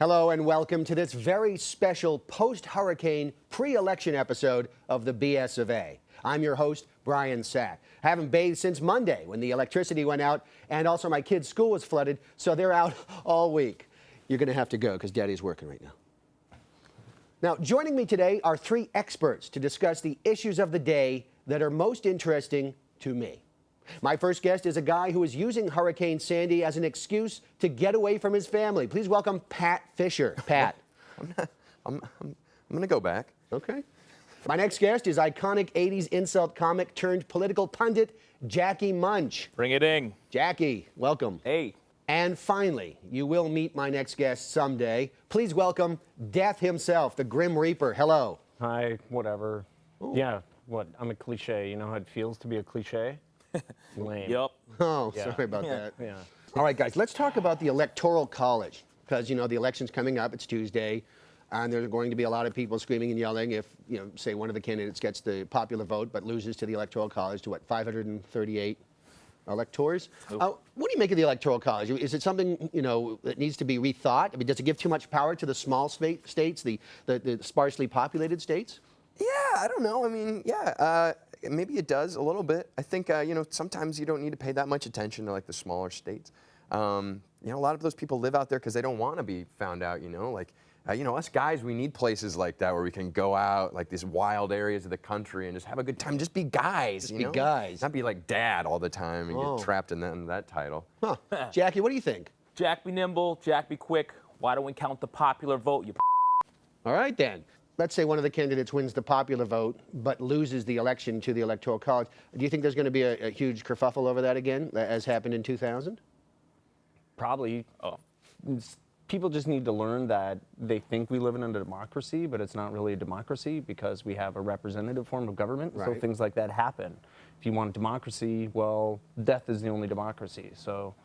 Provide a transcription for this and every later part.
Hello and welcome to this very special post-hurricane pre-election episode of the BS of A. I'm your host, Brian Sack. I haven't bathed since Monday when the electricity went out, and also my kids' school was flooded, so they're out all week. You're going to have to go because Daddy's working right now. Now, joining me today are three experts to discuss the issues of the day that are most interesting to me. My first guest is a guy who is using Hurricane Sandy as an excuse to get away from his family. Please welcome Pat Fisher. Pat. I'm going to go back. Okay. My next guest is iconic 80s insult comic turned political pundit, Jackie Munch. Bring it in. Jackie, welcome. Hey. And finally, you will meet my next guest someday. Please welcome Death himself, the Grim Reaper. Hello. Hi, whatever. Ooh. Yeah, what? I'm a cliche. You know how it feels to be a cliche? Lame. Yup. Oh, yeah. Sorry about that. Yeah. All right, guys, let's talk about the Electoral College, because, you know, the election's coming up. It's Tuesday, and there's going to be a lot of people screaming and yelling if, you know, say one of the candidates gets the popular vote but loses to the Electoral College to, what, 538 electors? What do you make of the Electoral College? Is it something, you know, that needs to be rethought? I mean, does it give too much power to the small states, the sparsely populated states? Yeah, I don't know. I mean, yeah, maybe it does a little bit. I think, you know, sometimes you don't need to pay that much attention to, like, the smaller states. You know, a lot of those people live out there because they don't want to be found out, you know? Like, you know, us guys, we need places like that where we can go out, like, these wild areas of the country and just have a good time. Just be guys, you know? Be guys. Not be like dad all the time and get trapped in that title. Huh. Jackie, what do you think? Jack be nimble, Jack be quick. Why don't we count the popular vote, you All right, then. Let's say one of the candidates wins the popular vote but loses the election to the Electoral College. Do you think there's going to be a huge kerfuffle over that again, as happened in 2000? Probably. People just need to learn that they think we live in a democracy, but it's not really a democracy because we have a representative form of government, right. So things like that happen. If you want democracy, well, death is the only democracy, so.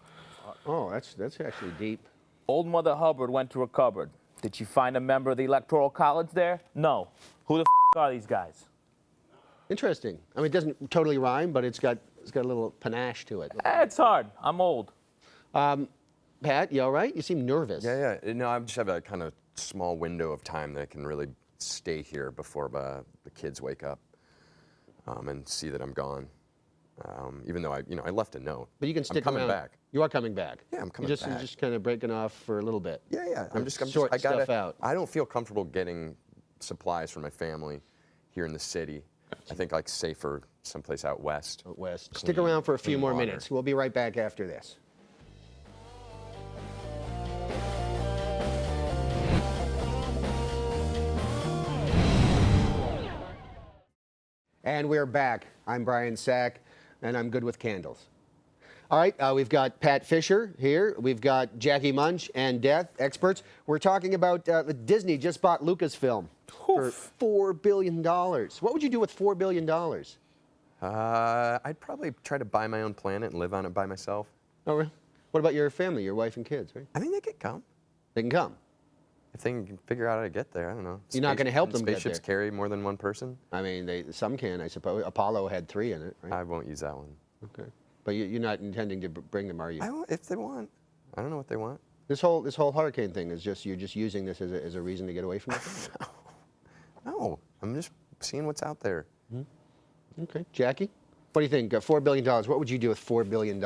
Oh, that's actually deep. Old Mother Hubbard went to a cupboard. Did you find a member of the Electoral College there? No. Who the are these guys? Interesting. I mean, it doesn't totally rhyme, but it's got a little panache to it. It's hard. I'm old. Pat, you all right? You seem nervous. Yeah. No, I just have a kind of small window of time that I can really stay here before the kids wake up and see that I'm gone. Even though I left a note. But you can stick around. I'm coming around. back. You are coming back. Yeah, I'm coming back. You're just kind of breaking off for a little bit. Yeah. I gotta, stuff out. I don't feel comfortable getting supplies for my family here in the city. I think like safer someplace out west. Out west. Stick around for a few more minutes. We'll be right back after this. And we're back. I'm Brian Sack, and I'm good with candles. All right, we've got Pat Fisher here. We've got Jackie Munch and Death, experts. We're talking about Disney just bought Lucasfilm for $4 billion. What would you do with $4 billion? I'd probably try to buy my own planet and live on it by myself. Oh, really? What about your family, your wife and kids, right? I mean, they could come. They can come. If they can figure out how to get there, I don't know. You're not going to help them get there. Spaceships carry more than one person? I mean, some can, I suppose. Apollo had 3 in it, right? I won't use that one. Okay. But you're not intending to bring them, are you? If they want. I don't know what they want. This whole hurricane thing is you're just using this as a reason to get away from it? No. I'm just seeing what's out there. Mm-hmm. Okay. Jackie? What do you think? $4 billion. What would you do with $4 billion?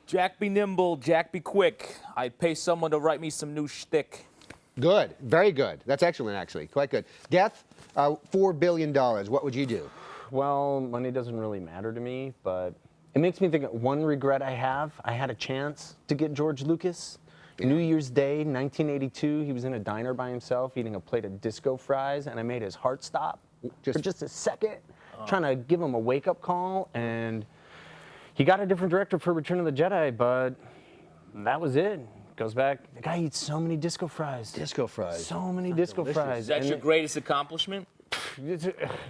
Jack be nimble, Jack be quick. I'd pay someone to write me some new shtick. Good. Very good. That's excellent, actually. Quite good. Death, $4 billion. What would you do? Well, money doesn't really matter to me, but it makes me think one regret I had a chance to get George Lucas. Yeah. New Year's Day, 1982, he was in a diner by himself eating a plate of disco fries, and I made his heart stop for just a second, trying to give him a wake-up call, and he got a different director for Return of the Jedi, but that was it. Goes back, the guy eats so many disco fries. Disco fries. So many disco fries. Is that your greatest accomplishment?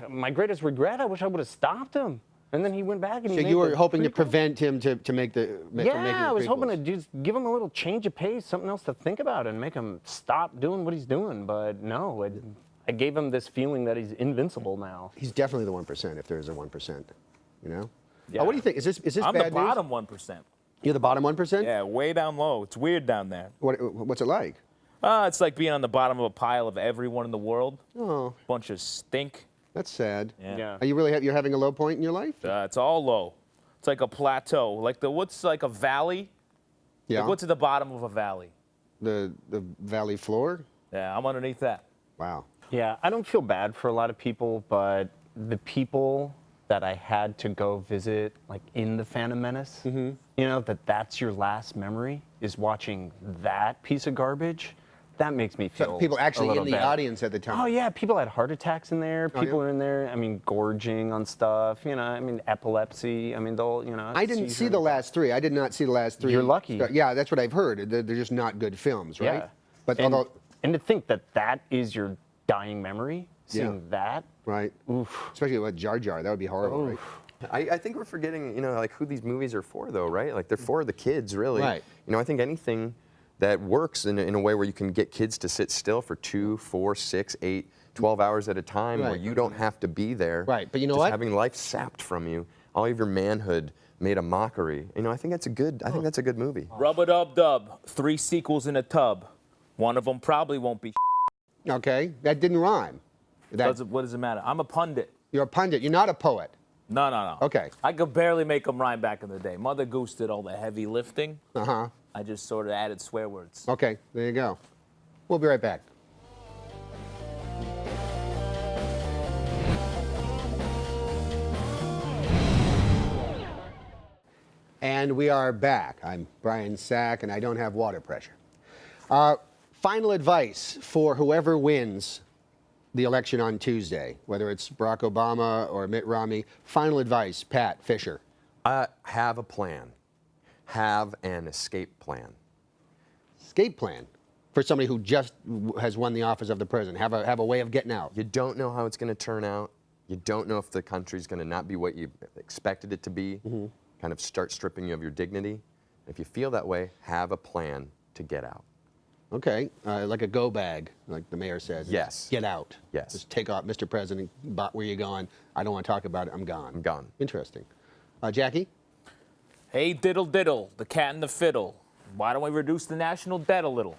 My greatest regret, I wish I would have stopped him. And then he went back and he So you were hoping to prevent him to make the Yeah, I was hoping to just give him a little change of pace, something else to think about and make him stop doing what he's doing. But no, I gave him this feeling that he's invincible now. He's definitely the 1%, if there is a 1%, you know? Yeah. What do you think? Is this I'm bad the bottom 1%. You're the bottom 1%? Yeah, way down low. It's weird down there. What's it like? It's like being on the bottom of a pile of everyone in the world. Oh, Bunch of stink. that's sad. Yeah. Are you you're having a low point in your life? It's all low. It's like a plateau. What's like a valley? Yeah. Like what's at the bottom of a valley? The valley floor? Yeah, I'm underneath that. Wow. Yeah, I don't feel bad for a lot of people, but the people that I had to go visit, like in the Phantom Menace, you know, that's your last memory is watching that piece of garbage. That makes me feel So people a actually in little the bad. audience at the time. Oh yeah, people had heart attacks in there. People yeah? are in there. I mean, gorging on stuff. You know, I mean, epilepsy. I mean, they'll, you know. I didn't see the last three. I did not see the last three. You're lucky. Yeah, that's what I've heard. They're just not good films, right? Yeah. But and, although, and to think that that is your dying memory, seeing that. right? Oof. Especially with Jar Jar, that would be horrible, right? I think we're forgetting, you know, like who these movies are for, though, right? Like they're for the kids, really. Right. You know, I think anything that works in a way where you can get kids to sit still for 2, 4, 6, 8, 12 hours at a time, where Right. you don't have to be there. Right, but you know just what? having life sapped from you, all of your manhood made a mockery. You know, I think that's a good. I think that's a good movie. Rub-a-dub-dub. 3 sequels in a tub. One of them probably won't be. Okay, that didn't rhyme. What does it matter? I'm a pundit. You're a pundit. You're not a poet. No. Okay. I could barely make them rhyme back in the day. Mother Goose did all the heavy lifting. Uh-huh. I just sort of added swear words. Okay, there you go. We'll be right back. And we are back. I'm Brian Sack, and I don't have water pressure. Final advice for whoever wins the election on Tuesday, whether it's Barack Obama or Mitt Romney. Final advice, Pat Fisher. Have a plan. Have an escape plan. Escape plan for somebody who just has won the office of the president. Have a way of getting out. You don't know how it's going to turn out. You don't know if the country's going to not be what you expected it to be. Kind of start stripping you of your dignity. If you feel that way, have a plan to get out. Okay, like a go bag, like the mayor says. Yes. Get out. Yes. Just take off, Mr. President. Where you going? I don't want to talk about it. I'm gone. I'm gone. Interesting. Jackie. Hey, diddle diddle, the cat and the fiddle. Why don't we reduce the national debt a little?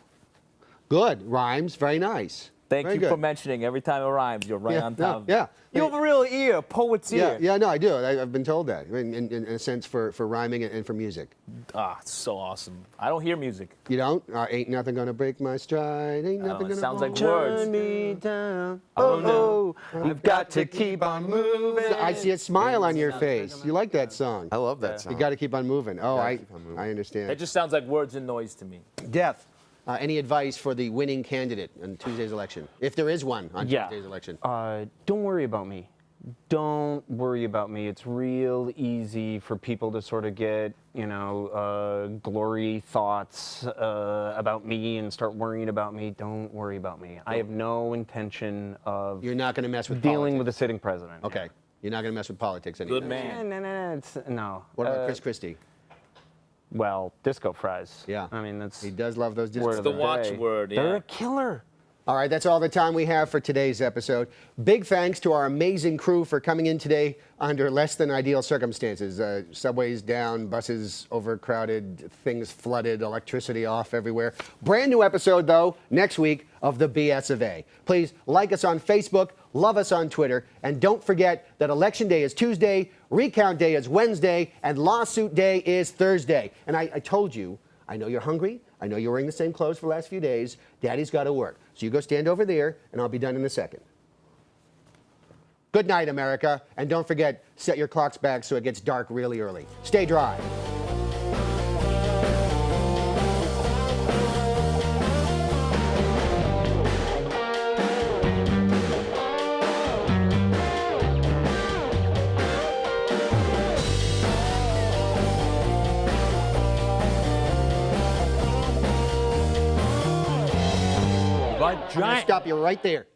Good rhymes. Very nice. Thank Very you good. for mentioning. Every time it rhymes, you're right Yeah, on top. yeah. You have a real ear, poet's ear. Yeah, no, I do. I've been told that in a sense for rhyming and for music. Ah, it's so awesome. I don't hear music. You don't? Ain't nothing gonna break my stride. Ain't nothing it gonna. sounds like hold words. Turn me down. Oh, Oh, I've got to keep on moving. I see a smile on your face. You like that song. I love that song. You got to keep on moving. Oh, Gotta keep on moving. I understand. That just sounds like words and noise to me. Death. Any advice for the winning candidate on Tuesday's election, if there is one on Yeah. Tuesday's election? Don't worry about me. Don't worry about me. It's real easy for people to sort of get, you know, glory thoughts about me and start worrying about me. Don't worry about me. I have no intention of You're not going to mess with dealing with politics. a sitting president. Okay. You're not going to mess with politics anymore. Good man. No. What about Chris Christie? Well, disco fries. Yeah. I mean, that's He does love those word discs. of the day. watchword, They're yeah. a killer. All right, that's all the time we have for today's episode. Big thanks to our amazing crew for coming in today under less than ideal circumstances. Subways down, buses overcrowded, things flooded, electricity off everywhere. Brand new episode, though, next week of the BS of A. Please like us on Facebook, love us on Twitter, and don't forget that Election Day is Tuesday, Recount Day is Wednesday, and Lawsuit Day is Thursday. And I told you, I know you're hungry. I know you're wearing the same clothes for the last few days. Daddy's got to work. So you go stand over there, and I'll be done in a second. Good night, America. And don't forget, set your clocks back so it gets dark really early. Stay dry. Like I'm going to stop you right there.